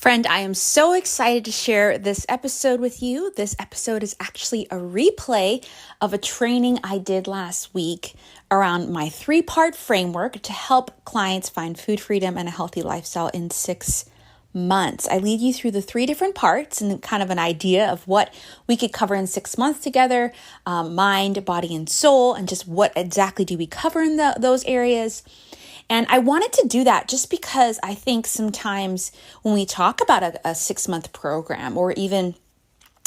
Friend, I am so excited to share this episode with you. This episode is actually a replay of a training I did last week around my 3-part framework to help clients find food freedom and a healthy lifestyle in 6 months. I lead you through the 3 different parts and kind of an idea of what we could cover in 6 months together, mind, body, and soul, and just what exactly do we cover in those areas. And I wanted to do that just because I think sometimes when we talk about a 6-month program or even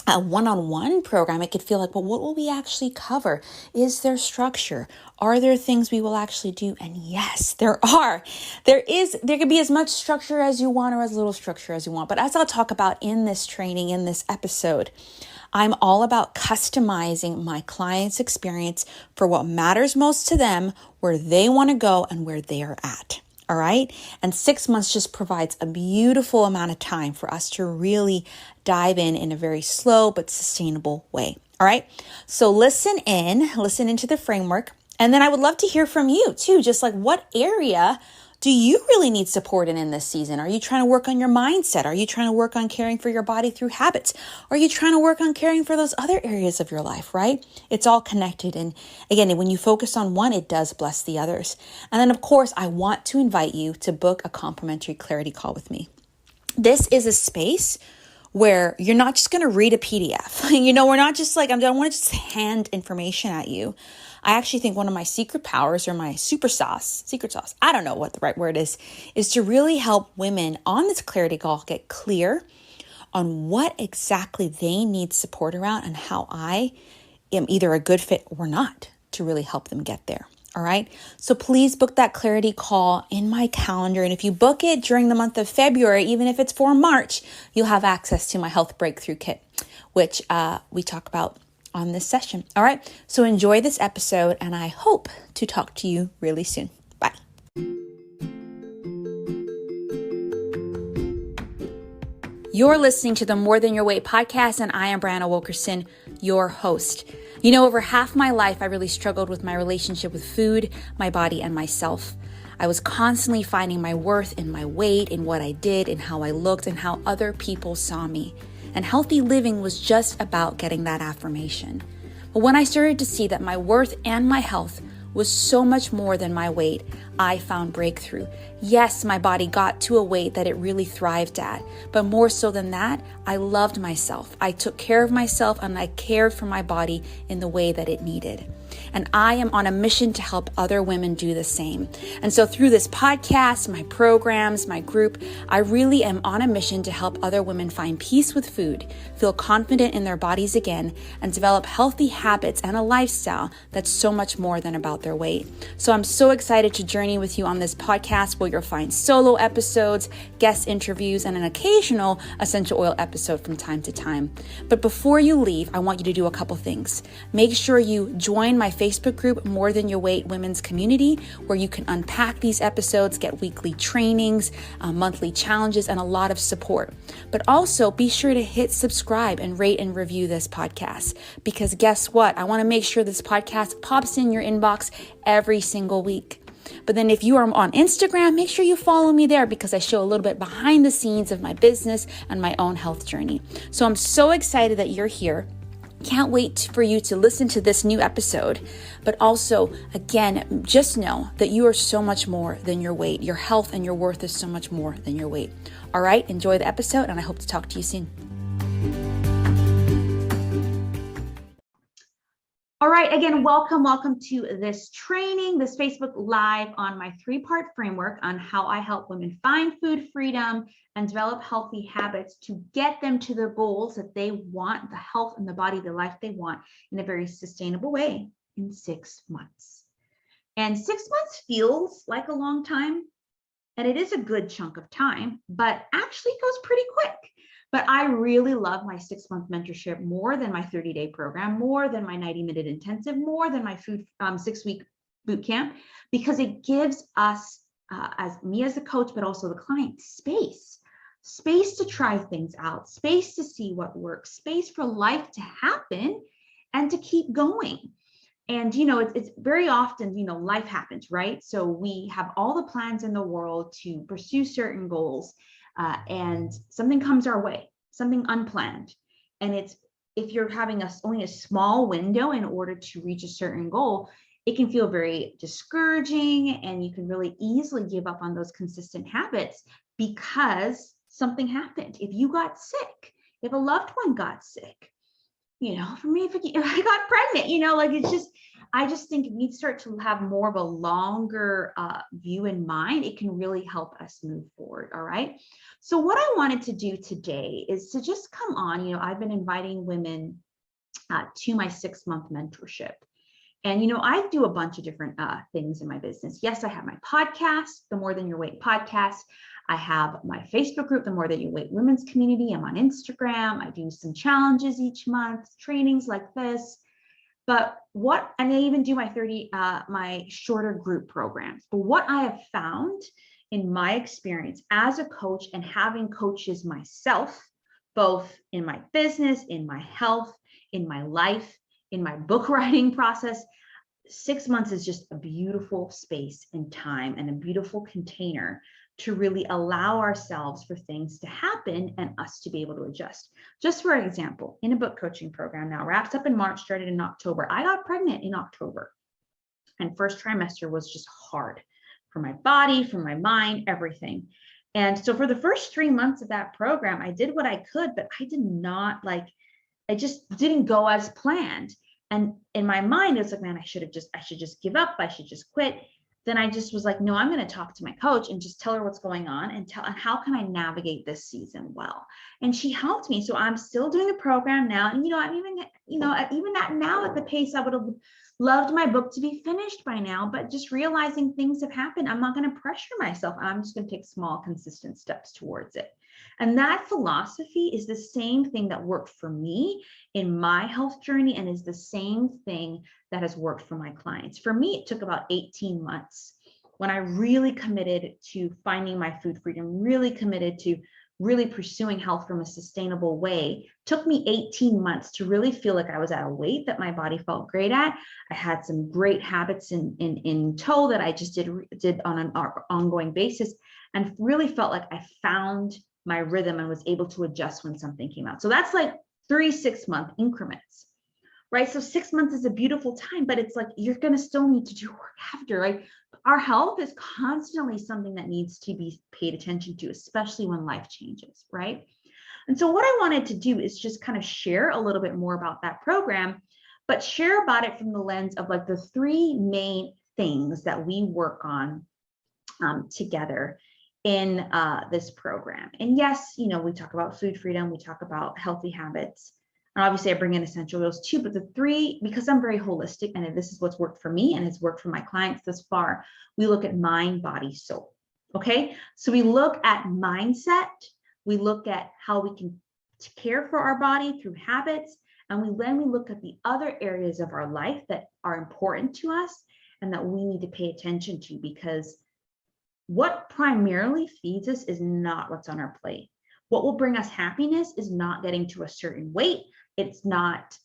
a one-on-one program, it could feel like, well, what will we actually cover? Is there structure? Are there things we will actually do? And yes, there are. There could be as much structure as you want or as little structure as you want. But as I'll talk about in this training, in this episode, I'm all about customizing my client's experience for what matters most to them, where they want to go and where they are at. All right. And 6 months just provides a beautiful amount of time for us to really dive in a very slow but sustainable way. All right. So listen into the framework. And then I would love to hear from you too. Just like, what area do you really need support in this season? Are you trying to work on your mindset? Are you trying to work on caring for your body through habits? Are you trying to work on caring for those other areas of your life, right? It's all connected. And again, when you focus on one, it does bless the others. And then of course, I want to invite you to book a complimentary clarity call with me. This is a space where you're not just going to read a PDF. We're not just like, I don't want to just hand information at you. I actually think one of my secret powers or my secret sauce, I don't know what the right word is to really help women on this clarity call get clear on what exactly they need support around and how I am either a good fit or not to really help them get there. All right. So please book that clarity call in my calendar. And if you book it during the month of February, even if it's for March, you'll have access to my health breakthrough kit, which we talk about on this session. All right. So enjoy this episode and I hope to talk to you really soon. Bye. You're listening to the More Than Your Weight podcast, and I am Brianna Wilkerson, your host. Over half my life, I really struggled with my relationship with food, my body, and myself. I was constantly finding my worth in my weight, in what I did, in how I looked, and how other people saw me. And healthy living was just about getting that affirmation. But when I started to see that my worth and my health was so much more than my weight, I found breakthrough. Yes, my body got to a weight that it really thrived at, but more so than that, I loved myself. I took care of myself and I cared for my body in the way that it needed. And I am on a mission to help other women do the same. And so through this podcast, my programs, my group, I really am on a mission to help other women find peace with food, feel confident in their bodies again, and develop healthy habits and a lifestyle that's so much more than about their weight. So I'm so excited to journey with you on this podcast where you'll find solo episodes, guest interviews, and an occasional essential oil episode from time to time. But before you leave, I want you to do a couple things. Make sure you join my Facebook group, More Than Your Weight Women's Community, where you can unpack these episodes, get weekly trainings, monthly challenges, and a lot of support. But also be sure to hit subscribe and rate and review this podcast, because guess what? I want to make sure this podcast pops in your inbox every single week. But then if you are on Instagram, make sure you follow me there because I show a little bit behind the scenes of my business and my own health journey. So I'm so excited that you're here. Can't wait for you to listen to this new episode. But also, again, just know that you are so much more than your weight. Your health and your worth is so much more than your weight. All right, enjoy the episode, and I hope to talk to you soon. All right, again, welcome to this training, this Facebook Live on my 3-part framework on how I help women find food freedom and develop healthy habits to get them to their goals that they want, the health and the body, the life they want in a very sustainable way in 6 months. And 6 months feels like a long time, and it is a good chunk of time, but actually goes pretty quick. But I really love my 6-month mentorship more than my 30-day program, more than my 90-minute intensive, more than my 6-week boot camp, because it gives us, as me as a coach, but also the client, space to try things out, space to see what works, space for life to happen and to keep going. And, it's very often, life happens, right? So we have all the plans in the world to pursue certain goals. and something comes our way, something unplanned. And if you're having only a small window in order to reach a certain goal, it can feel very discouraging, and you can really easily give up on those consistent habits because something happened. If you got sick, if a loved one got sick, for me, if I got pregnant, I just think if we start to have more of a longer view in mind, it can really help us move forward. All right. So what I wanted to do today is to just come on, I've been inviting women to my 6-month mentorship. And, I do a bunch of different things in my business. Yes, I have my podcast, the More Than Your Weight podcast. I have my Facebook group, the More Than Your Weight Women's Community. I'm on Instagram. I do some challenges each month, trainings like this. And I even do my shorter group programs. But what I have found in my experience as a coach and having coaches myself, both in my business, in my health, in my life, in my book writing process, 6 months is just a beautiful space and time and a beautiful container to really allow ourselves for things to happen and us to be able to adjust. Just for example, in a book coaching program now wraps up in March, started in October. I got pregnant in October, and first trimester was just hard for my body, for my mind, everything. And so for the first 3 months of that program, I did what I could, but I did not it just didn't go as planned. And in my mind, it's like, man, I should just give up. I should just quit. Then I just was like, no, I'm going to talk to my coach and just tell her what's going on and how can I navigate this season well. And she helped me. So I'm still doing the program now. And, I'm even now at the pace I would have loved my book to be finished by now, but just realizing things have happened. I'm not going to pressure myself. I'm just going to take small, consistent steps towards it. And that philosophy is the same thing that worked for me in my health journey and is the same thing that has worked for my clients. For me, it took about 18 months when I really committed to finding my food freedom, really committed to really pursuing health from a sustainable way. It took me 18 months to really feel like I was at a weight that my body felt great at. I had some great habits in tow that I just did on an ongoing basis, and really felt like I found my rhythm and was able to adjust when something came out. So that's like 3 6-month increments, right? So 6 months is a beautiful time, but it's like you're going to still need to do work after. Like our health is constantly something that needs to be paid attention to, especially when life changes, right? And so what I wanted to do is just kind of share a little bit more about that program, but share about it from the lens of like the 3 main things that we work on together in this program. And yes, we talk about food freedom, we talk about healthy habits, and obviously I bring in essential oils too, but the 3, because I'm very holistic and this is what's worked for me and has worked for my clients thus far, we look at mind, body, soul. Okay, so we look at mindset, we look at how we can care for our body through habits, and then we look at the other areas of our life that are important to us and that we need to pay attention to, because what primarily feeds us is not what's on our plate. What will bring us happiness is not getting to a certain weight. It's not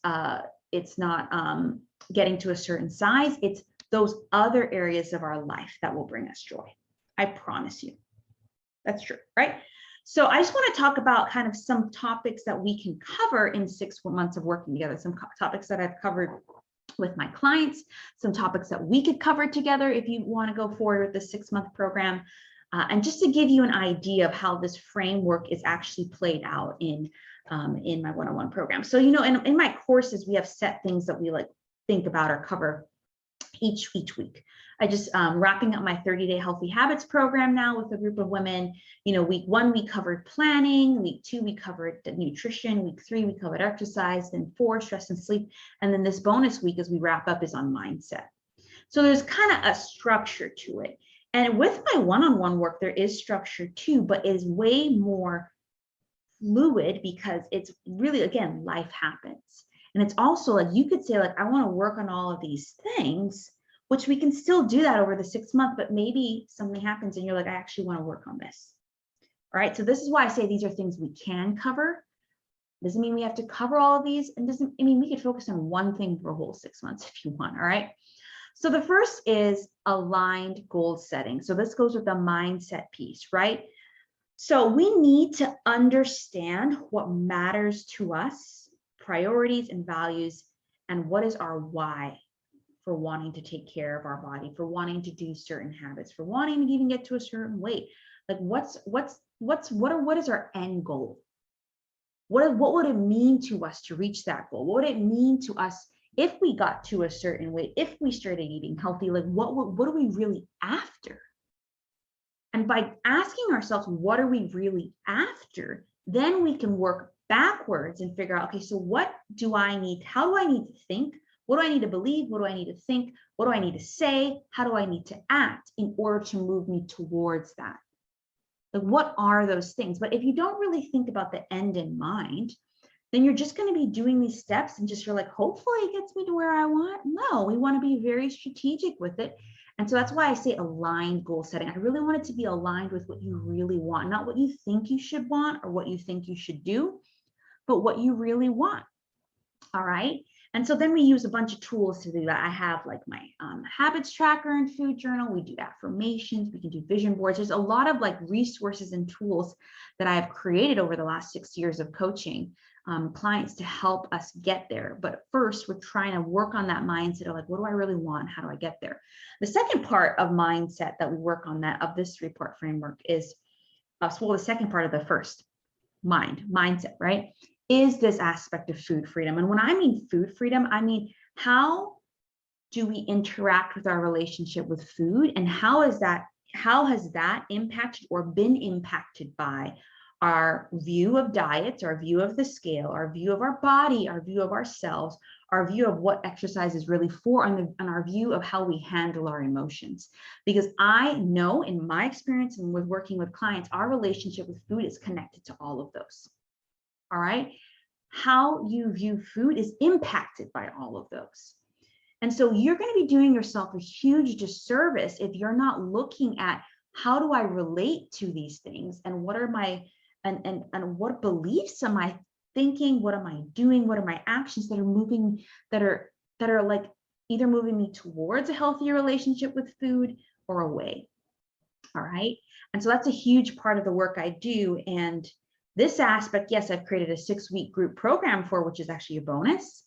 getting to a certain size. It's those other areas of our life that will bring us joy. I promise you. That's true, right? So I just want to talk about kind of some topics that we can cover in 6 months of working together, some topics that I've covered with my clients, some topics that we could cover together if you want to go forward with the 6-month program, and just to give you an idea of how this framework is actually played out in my one-on-one program. So, in my courses, we have set things that we think about or cover each week. I just wrapping up my 30-day healthy habits program now with a group of women. Week 1, we covered planning. Week 2, we covered nutrition. Week 3, we covered exercise. Then 4, stress and sleep. And then this bonus week as we wrap up is on mindset. So there's kind of a structure to it. And with my one-on-one work, there is structure too, but it is way more fluid because it's really, again, life happens. And it's also like, you could say like, I want to work on all of these things, which we can still do that over the 6 months, but maybe something happens and you're like, I actually want to work on this. All right. So this is why I say these are things we can cover. Doesn't mean we have to cover all of these, and we could focus on one thing for a whole 6 months if you want. All right. So the first is aligned goal setting. So this goes with the mindset piece, right? So we need to understand what matters to us, priorities and values, and what is our why for wanting to take care of our body, for wanting to do certain habits, for wanting to even get to a certain weight. Like what is our end goal? What would it mean to us to reach that goal? What would it mean to us if we got to a certain weight, if we started eating healthy? Like what are we really after? And by asking ourselves, what are we really after? Then we can work backwards and figure out, okay, so what do I need? How do I need to think? What do I need to believe? What do I need to think? What do I need to say? How do I need to act in order to move me towards that? Like, what are those things? But if you don't really think about the end in mind, then you're just going to be doing these steps and just you're like, hopefully it gets me to where I want. No, we want to be very strategic with it. And so that's why I say aligned goal setting. I really want it to be aligned with what you really want, not what you think you should want or what you think you should do, but what you really want. All right. And so then we use a bunch of tools to do that. I have like my habits tracker and food journal. We do affirmations. We can do vision boards. There's a lot of like resources and tools that I have created over the last 6 years of coaching clients to help us get there. But first, we're trying to work on that mindset of like, what do I really want? How do I get there? The second part of mindset that we work on that of this 3-part framework is, the second part of the first mindset, right? Is this aspect of food freedom. And when I mean food freedom, I mean, how do we interact with our relationship with food, and how has that impacted or been impacted by our view of diets, our view of the scale, our view of our body, our view of ourselves, our view of what exercise is really for, and our view of how we handle our emotions. Because I know in my experience and with working with clients, our relationship with food is connected to all of those. All right. How you view food is impacted by all of those. And so you're going to be doing yourself a huge disservice if you're not looking at how do I relate to these things, and what are my and what beliefs am I thinking, what am I doing, what are my actions that are like either moving me towards a healthier relationship with food or away. All right. And so that's a huge part of the work I do. And this aspect, yes, I've created a 6-week group program for, which is actually a bonus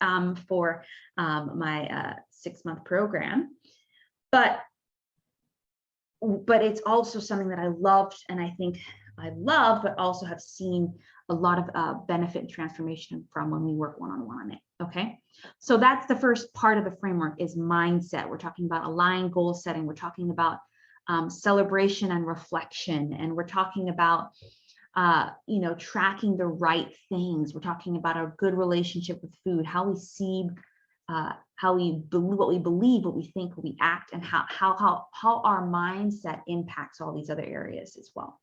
for my 6-month program. But it's also something that I loved, and I think I love, but also have seen a lot of benefit and transformation from when we work one-on-one on it. Okay, so that's the first part of the framework is mindset. We're talking about aligned goal setting. We're talking about celebration and reflection, and we're talking about tracking the right things. We're talking about our good relationship with food, how we see, how we believe, what we believe, what we think, what we act, and how our mindset impacts all these other areas as well.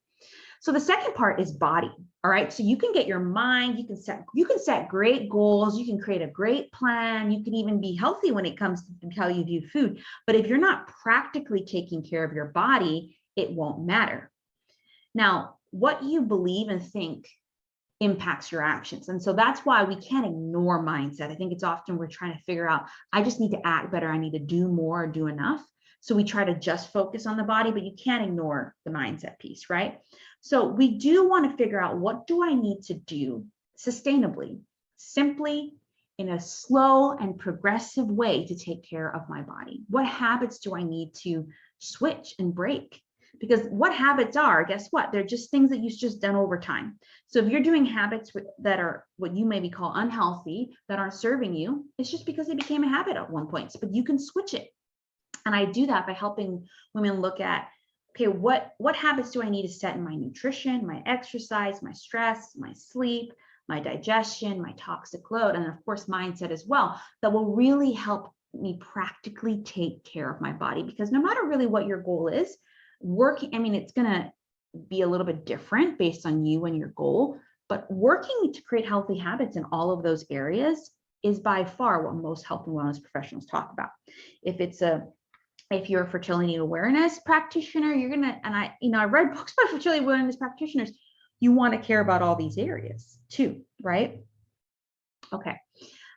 So the second part is body. All right. So you can get your mind, you can set great goals, you can create a great plan, you can even be healthy when it comes to how you view food. But if you're not practically taking care of your body, it won't matter. Now, what you believe and think impacts your actions. And so that's why we can't ignore mindset. I think it's often we're trying to figure out, I just need to act better. I need to do more or do enough. So we try to just focus on the body, but you can't ignore the mindset piece, right? So we do want to figure out, what do I need to do sustainably, simply, in a slow and progressive way to take care of my body? What habits do I need to switch and break? Because what habits are, guess what? They're just things that you've just done over time. So if you're doing habits that are what you maybe call unhealthy, that aren't serving you, it's just because they became a habit at one point, but you can switch it. And I do that by helping women look at, okay, what habits do I need to set in my nutrition, my exercise, my stress, my sleep, my digestion, my toxic load, and of course, mindset as well, that will really help me practically take care of my body. Because no matter really what your goal is, it's going to be a little bit different based on you and your goal, but working to create healthy habits in all of those areas is by far what most health and wellness professionals talk about. If you're a fertility awareness practitioner, you're going to, and I read books by fertility awareness practitioners, you want to care about all these areas too, right? Okay.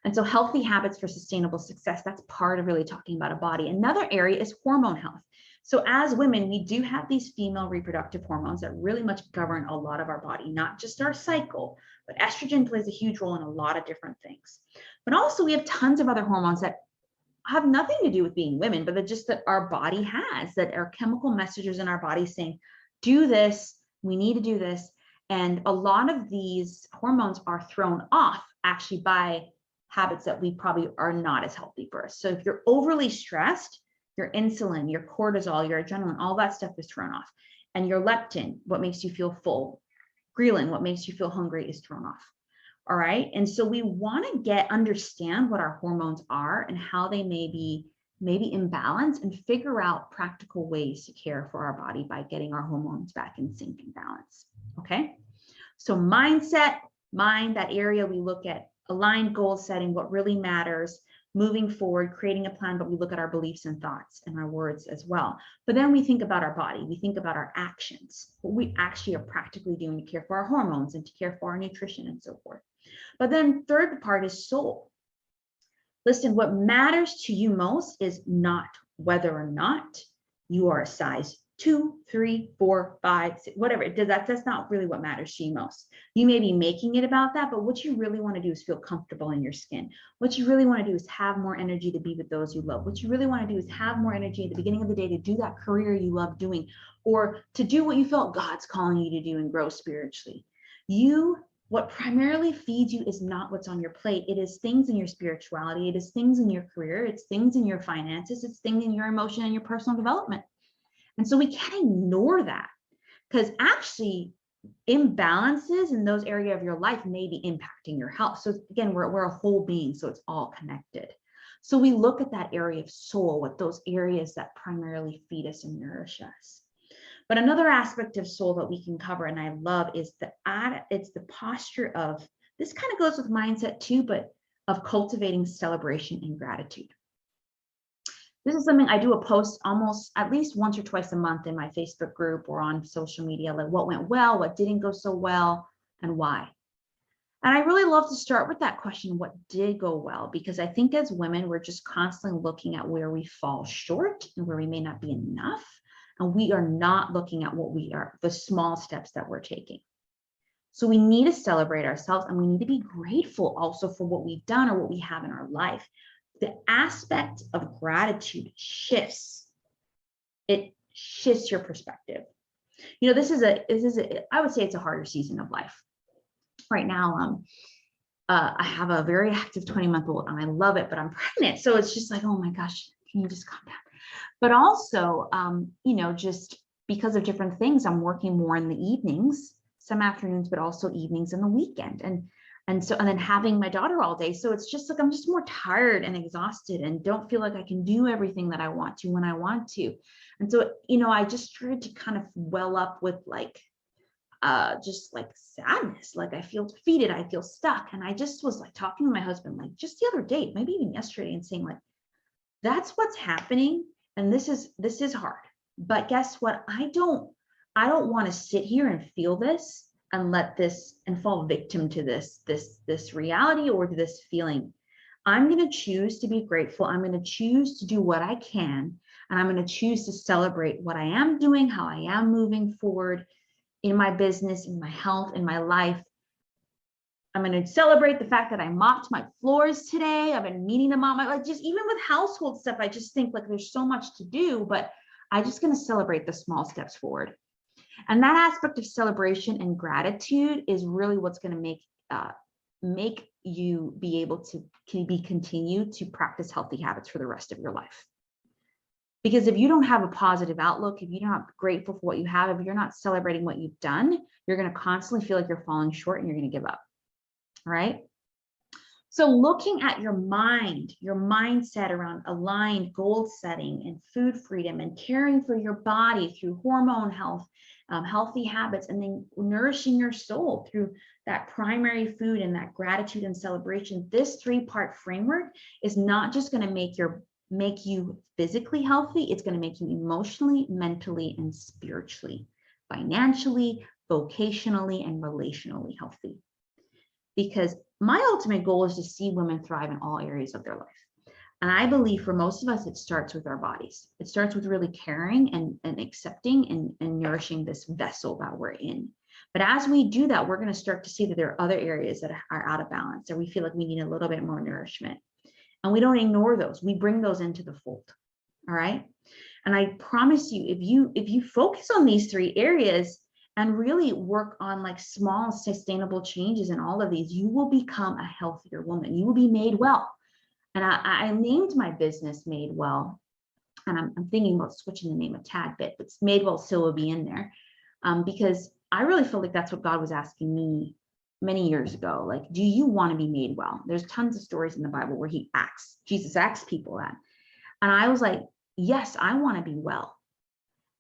And so healthy habits for sustainable success, that's part of really talking about a body. Another area is hormone health. So as women, we do have these female reproductive hormones that really much govern a lot of our body, not just our cycle, but estrogen plays a huge role in a lot of different things. But also we have tons of other hormones that have nothing to do with being women, but just that our body has, that are chemical messengers in our body saying, do this, we need to do this. And a lot of these hormones are thrown off actually by habits that we probably are not as healthy for us. So if you're overly stressed, your insulin, your cortisol, your adrenaline, all that stuff is thrown off. And your leptin, what makes you feel full, ghrelin, what makes you feel hungry, is thrown off. All right. And so we want to understand what our hormones are and how they may be imbalanced, and figure out practical ways to care for our body by getting our hormones back in sync and balance. Okay. So mindset, mind, that area we look at aligned goal setting, what really matters, moving forward, creating a plan, but we look at our beliefs and thoughts and our words as well. But then we think about our body, we think about our actions, what we actually are practically doing to care for our hormones and to care for our nutrition and so forth. But then third part is soul. Listen, what matters to you most is not whether or not you are a size 2, 3, 4, 5, 6, whatever it does. That's not really what matters to you most. You may be making it about that, but what you really want to do is feel comfortable in your skin. What you really want to do is have more energy to be with those you love. What you really want to do is have more energy at the beginning of the day to do that career you love doing, or to do what you felt God's calling you to do and grow spiritually. What primarily feeds you is not what's on your plate. It is things in your spirituality. It is things in your career. It's things in your finances. It's things in your emotion and your personal development. And so we can't ignore that, because actually imbalances in those areas of your life may be impacting your health. So again, we're a whole being, so it's all connected. So we look at that area of soul, what those areas that primarily feed us and nourish us. But another aspect of soul that we can cover, and I love, is it's the posture of, this kind of goes with mindset too, but of cultivating celebration and gratitude. This is something I do a post almost at least once or twice a month in my Facebook group or on social media, like what went well, what didn't go so well, and why. And I really love to start with that question, what did go well? Because I think as women, we're just constantly looking at where we fall short and where we may not be enough. And we are not looking at what we are, the small steps that we're taking. So we need to celebrate ourselves, and we need to be grateful also for what we've done or what we have in our life. The aspect of gratitude shifts. It shifts your perspective. You know, this is I would say it's a harder season of life. Right now, I have a very active 20-month-old and I love it, but I'm pregnant. So it's just like, oh my gosh, can you just calm down? But also, you know, just because of different things, I'm working more in the evenings, some afternoons, but also evenings and the weekend. And then having my daughter all day. So it's just like, I'm just more tired and exhausted and don't feel like I can do everything that I want to when I want to. And so, you know, I just started to kind of well up with like, just like sadness, like I feel defeated, I feel stuck. And I just was like talking to my husband, like just the other day, maybe even yesterday, and saying like, that's what's happening. And this is hard, but guess what? I don't want to sit here and feel this and let this and fall victim to this reality or to this feeling. I'm going to choose to be grateful. I'm going to choose to do what I can. And I'm going to choose to celebrate what I am doing, how I am moving forward in my business, in my health, in my life. I'm going to celebrate the fact that I mopped my floors today. I've been meaning to mop like just even with household stuff, I just think like there's so much to do, but I'm just going to celebrate the small steps forward. And that aspect of celebration and gratitude is really what's going to make you be able to continue to practice healthy habits for the rest of your life. Because if you don't have a positive outlook, if you're not grateful for what you have, if you're not celebrating what you've done, you're going to constantly feel like you're falling short and you're going to give up. Right? So looking at your mind, your mindset around aligned goal setting and food freedom and caring for your body through hormone health, healthy habits, and then nourishing your soul through that primary food and that gratitude and celebration. This 3-part framework is not just going to make you physically healthy. It's going to make you emotionally, mentally, and spiritually, financially, vocationally, and relationally healthy. Because my ultimate goal is to see women thrive in all areas of their life. And I believe for most of us, it starts with our bodies. It starts with really caring and accepting and nourishing this vessel that we're in. But as we do that, we're going to start to see that there are other areas that are out of balance, or we feel like we need a little bit more nourishment. And we don't ignore those. We bring those into the fold. All right. And I promise you, if you focus on these three areas and really work on like small sustainable changes in all of these, you will become a healthier woman. You will be made well. And I named my business Made Well. And I'm thinking about switching the name a tad bit, but Made Well still will be in there, because I really feel like that's what God was asking me many years ago. Like, do you want to be made well? There's tons of stories in the Bible where Jesus asks people that. And I was like, yes, I want to be well.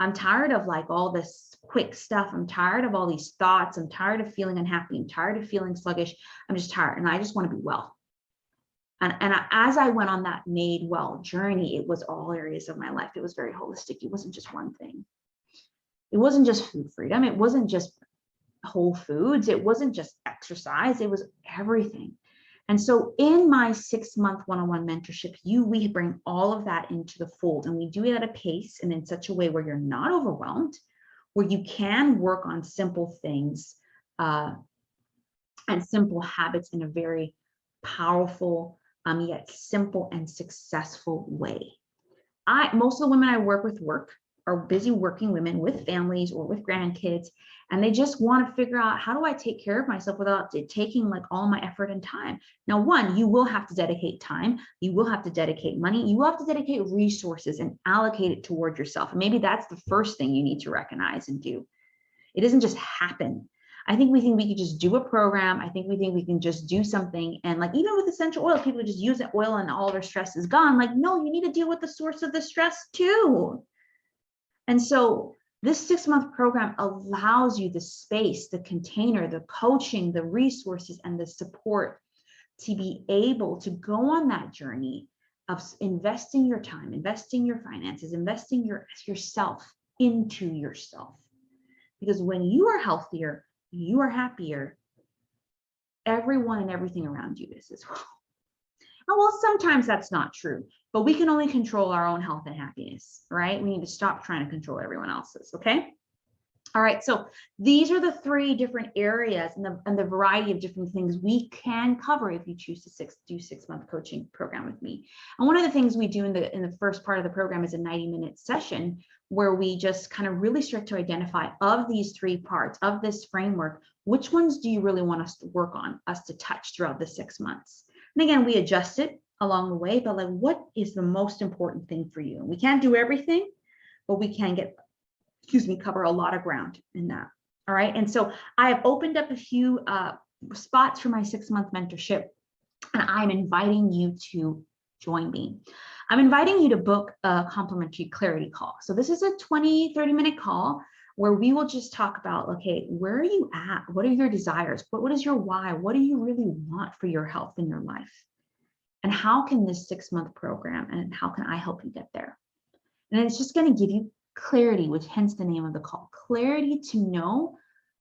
I'm tired of like all this quick stuff. I'm tired of all these thoughts. I'm tired of feeling unhappy. I'm tired of feeling sluggish. I'm just tired. And I just want to be well. And as I went on that made well journey, it was all areas of my life. It was very holistic. It wasn't just one thing. It wasn't just food freedom. It wasn't just whole foods. It wasn't just exercise. It was everything. And so in my 6-month one-on-one mentorship, we bring all of that into the fold, and we do it at a pace and in such a way where you're not overwhelmed, where you can work on simple things and simple habits in a very powerful, yet simple and successful way. Most of the women I work with are busy working women with families or with grandkids, and they just want to figure out, how do I take care of myself without it taking like all my effort and time? Now, one, you will have to dedicate time, you will have to dedicate money, you will have to dedicate resources and allocate it toward yourself. And maybe that's the first thing you need to recognize and do. It doesn't just happen. I think we could just do a program. I think we can just do something. And like, even with essential oils, people just use the oil and all their stress is gone. Like, no, you need to deal with the source of the stress too. And so this 6-month program allows you the space, the container, the coaching, the resources, and the support to be able to go on that journey of investing your time, investing your finances, investing yourself into yourself. Because when you are healthier, you are happier, everyone and everything around you is as well. And well, sometimes that's not true, but we can only control our own health and happiness, right? We need to stop trying to control everyone else's, okay? All right, so these are the 3 different areas and the variety of different things we can cover if you choose to do 6-month coaching program with me. And one of the things we do in the first part of the program is a 90-minute session where we just kind of really start to identify, of these 3 parts of this framework, which ones do you really want us to work on, us to touch throughout the 6 months? And again, we adjust it along the way, but like, what is the most important thing for you? And we can't do everything, but we can cover a lot of ground in that. All right. And so I have opened up a few spots for my 6-month mentorship, and I'm inviting you to join me. I'm inviting you to book a complimentary clarity call. So this is a 20-30-minute call where we will just talk about, okay, where are you at? What are your desires? What is your why? What do you really want for your health in your life? And how can this 6-month program, and how can I help you get there? And it's just going to give you clarity, which hence the name of the call. Clarity to know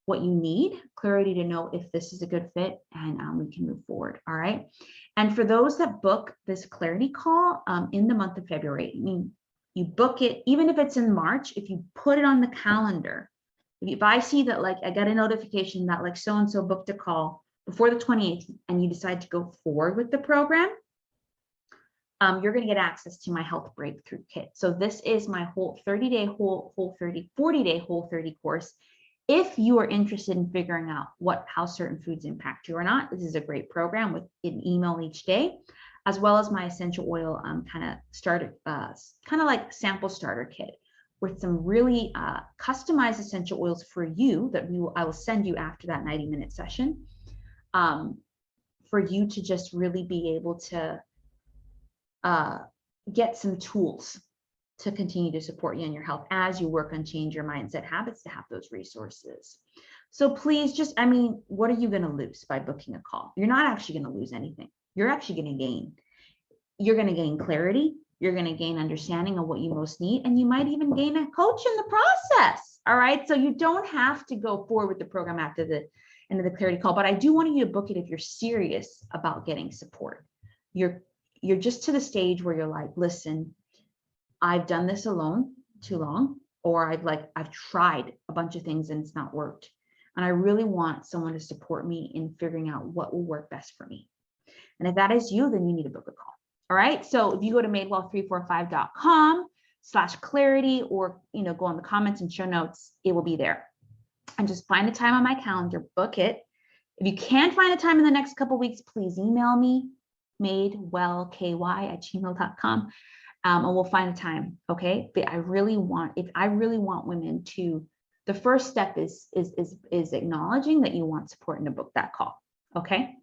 what you need, clarity to know if this is a good fit, and we can move forward. All right. And for those that book this clarity call in the month of February, I mean, you book it, even if it's in March, if you put it on the calendar, if I see that, like, I got a notification that like so-and-so booked a call before the 28th and you decide to go forward with the program, you're going to get access to my health breakthrough kit. So this is my whole 30-day Whole30, 40-day Whole30 course. If you are interested in figuring out how certain foods impact you or not, this is a great program with an email each day, as well as my essential oil kind of like sample starter kit with some really customized essential oils for you that I will send you after that 90-minute session, for you to just really be able to get some tools to continue to support you in your health as you work on change your mindset habits to have those resources. So please what are you going to lose by booking a call? You're not actually going to lose anything. You're actually going to gain. You're going to gain clarity. You're going to gain understanding of what you most need. And you might even gain a coach in the process. All right. So you don't have to go forward with the program after the end of the clarity call, but I do want you to book it if you're serious about getting support. you're just to the stage where you're like, listen, I've done this alone too long, or I've tried a bunch of things and it's not worked. And I really want someone to support me in figuring out what will work best for me. And if that is you, then you need to book a call. All right. So if you go to madewell345.com/clarity, or, go on the comments and show notes, it will be there. And just find a time on my calendar, book it. If you can't find a time in the next couple of weeks, please email me, madewellky@gmail.com. And we'll find a time. Okay. But I really want women to, the first step is acknowledging that you want support and to book that call. Okay.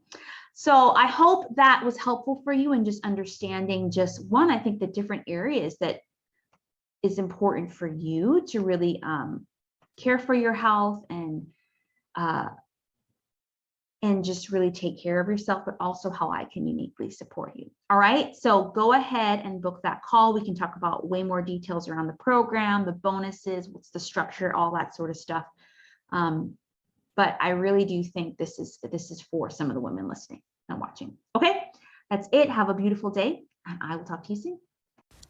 So I hope that was helpful for you in just understanding I think the different areas that is important for you to really care for your health and just really take care of yourself, but also how I can uniquely support you. All right. So go ahead and book that call. We can talk about way more details around the program, the bonuses, what's the structure, all that sort of stuff. But I really do think this is for some of the women listening and watching. Okay. That's it. Have a beautiful day, and I will talk to you soon.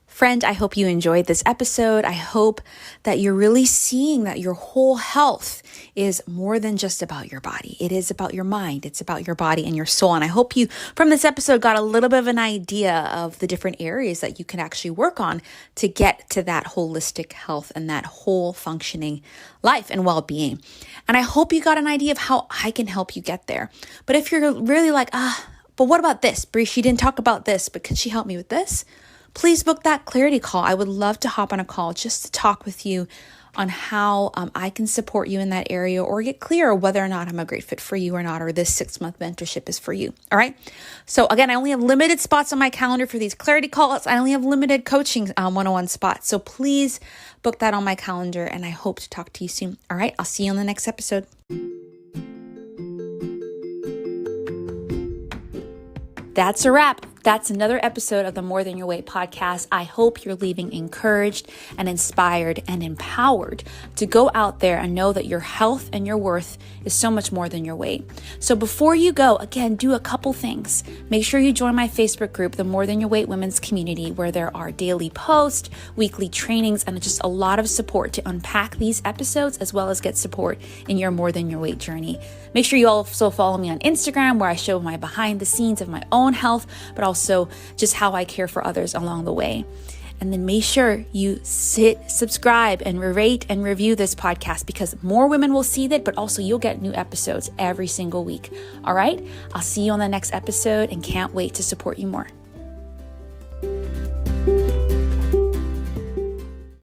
Friend, I hope you enjoyed this episode. I hope that you're really seeing that your whole health is more than just about your body. It is about your mind. It's about your body and your soul. And I hope you, from this episode, got a little bit of an idea of the different areas that you can actually work on to get to that holistic health and that whole functioning life and well-being. And I hope you got an idea of how I can help you get there. But if you're really like, but what about this? Bree, she didn't talk about this, but can she help me with this? Please book that clarity call. I would love to hop on a call just to talk with you on how I can support you in that area, or get clear whether or not I'm a great fit for you or not, or this 6-month mentorship is for you. All right. So again, I only have limited spots on my calendar for these clarity calls. I only have limited coaching 101 spots. So please book that on my calendar, and I hope to talk to you soon. All right. I'll see you on the next episode. That's a wrap. That's another episode of the More Than Your Weight podcast. I hope you're leaving encouraged and inspired and empowered to go out there and know that your health and your worth is so much more than your weight. So before you go, again, do a couple things. Make sure you join my Facebook group, the More Than Your Weight Women's Community, where there are daily posts, weekly trainings, and just a lot of support to unpack these episodes, as well as get support in your More Than Your Weight journey. Make sure you also follow me on Instagram, where I show my behind the scenes of my own health, but also just how I care for others along the way. And then make sure you subscribe and rate and review this podcast, because more women will see that, but also you'll get new episodes every single week. All right. I'll see you on the next episode and can't wait to support you more.